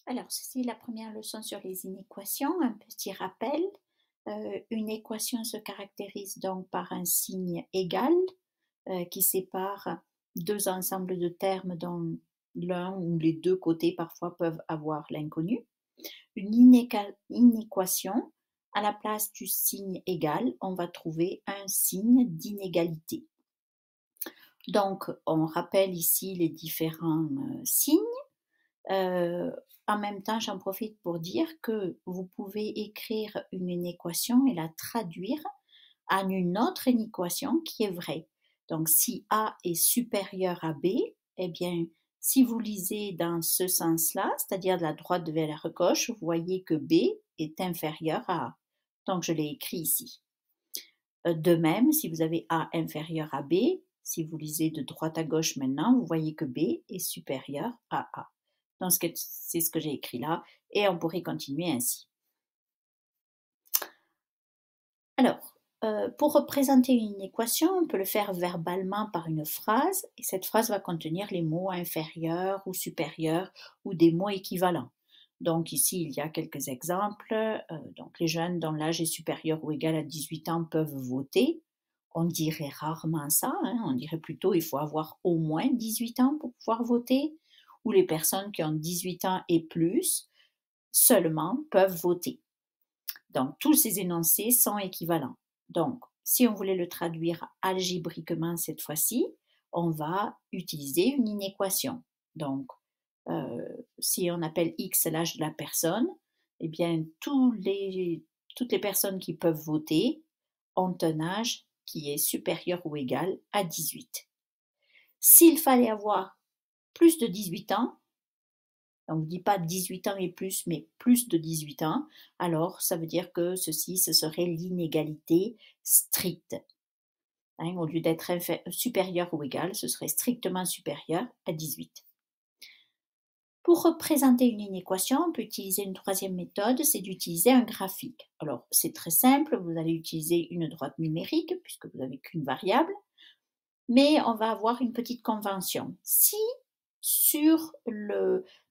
Alors, ceci est la première leçon sur les inéquations. Un petit rappel. Une équation se caractérise donc par un signe égal qui sépare deux ensembles de termes dont l'un ou les deux côtés parfois peuvent avoir l'inconnu. Une inéquation, à la place du signe égal, on va trouver un signe d'inégalité. Donc, on rappelle ici les différents signes. Euh, En même temps, j'en profite pour dire que vous pouvez écrire une équation et la traduire en une autre équation qui est vraie. Donc, si A est supérieur à B, eh bien, si vous lisez dans ce sens-là, c'est-à-dire de la droite vers la gauche, vous voyez que B est inférieur à A. Donc, je l'ai écrit ici. De même, si vous avez A inférieur à B, si vous lisez de droite à gauche maintenant, vous voyez que B est supérieur à A. Donc, c'est ce que j'ai écrit là, et on pourrait continuer ainsi. Alors, pour représenter une équation, on peut le faire verbalement par une phrase, et cette phrase va contenir les mots inférieurs ou supérieurs ou des mots équivalents. Donc ici, il y a quelques exemples. Donc les jeunes dont l'âge est supérieur ou égal à 18 ans peuvent voter. On dirait rarement ça, hein, on dirait plutôt il faut avoir au moins 18 ans pour pouvoir voter, ou les personnes qui ont 18 ans et plus seulement peuvent voter. Donc, tous ces énoncés sont équivalents. Donc, si on voulait le traduire algébriquement cette fois-ci, on va utiliser une inéquation. Donc, si on appelle X l'âge de la personne, eh bien, toutes les personnes qui peuvent voter ont un âge qui est supérieur ou égal à 18. S'il fallait avoir plus de 18 ans, on ne dit pas 18 ans et plus, mais plus de 18 ans, alors ça veut dire que ceci, ce serait l'inégalité stricte. Hein, au lieu d'être supérieur ou égal, ce serait strictement supérieur à 18. Pour représenter une inéquation, on peut utiliser une troisième méthode, c'est d'utiliser un graphique. Alors, c'est très simple, vous allez utiliser une droite numérique, puisque vous n'avez qu'une variable, mais on va avoir une petite convention. Si sur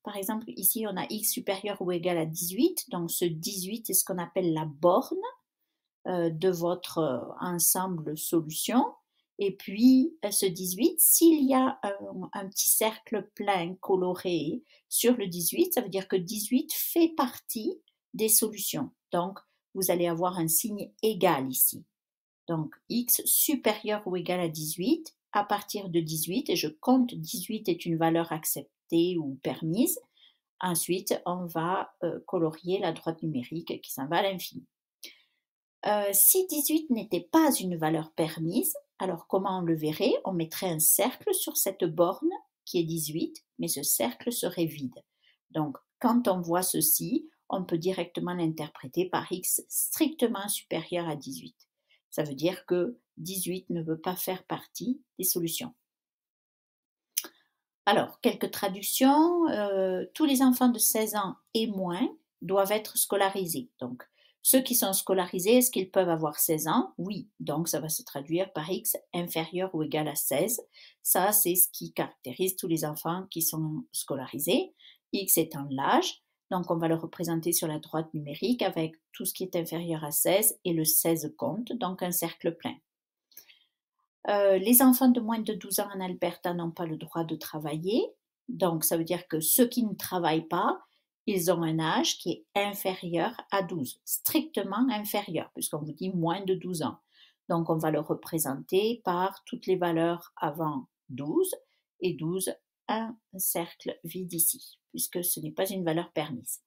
par exemple, ici, on a x supérieur ou égal à 18, donc ce 18 est ce qu'on appelle la borne de votre ensemble solution. Et puis, ce 18, s'il y a un petit cercle plein coloré sur le 18, ça veut dire que 18 fait partie des solutions. Donc, vous allez avoir un signe égal ici. Donc, x supérieur ou égal à 18, à partir de 18, et je compte 18 est une valeur acceptée ou permise. Ensuite, on va colorier la droite numérique qui s'en va à l'infini. Si 18 n'était pas une valeur permise, alors comment on le verrait? On mettrait un cercle sur cette borne qui est 18, mais ce cercle serait vide. Donc, quand on voit ceci, on peut directement l'interpréter par x strictement supérieur à 18. Ça veut dire que 18 ne veut pas faire partie des solutions. Alors, quelques traductions. Tous les enfants de 16 ans et moins doivent être scolarisés. Donc, ceux qui sont scolarisés, est-ce qu'ils peuvent avoir 16 ans? Oui. Donc, ça va se traduire par x inférieur ou égal à 16. Ça, c'est ce qui caractérise tous les enfants qui sont scolarisés. X étant l'âge. Donc, on va le représenter sur la droite numérique avec tout ce qui est inférieur à 16 et le 16 compte, donc un cercle plein. Les enfants de moins de 12 ans en Alberta n'ont pas le droit de travailler. Donc, ça veut dire que ceux qui ne travaillent pas, ils ont un âge qui est inférieur à 12, strictement inférieur, puisqu'on vous dit moins de 12 ans. Donc, on va le représenter par toutes les valeurs avant 12 et 12, un cercle vide ici, puisque ce n'est pas une valeur permise.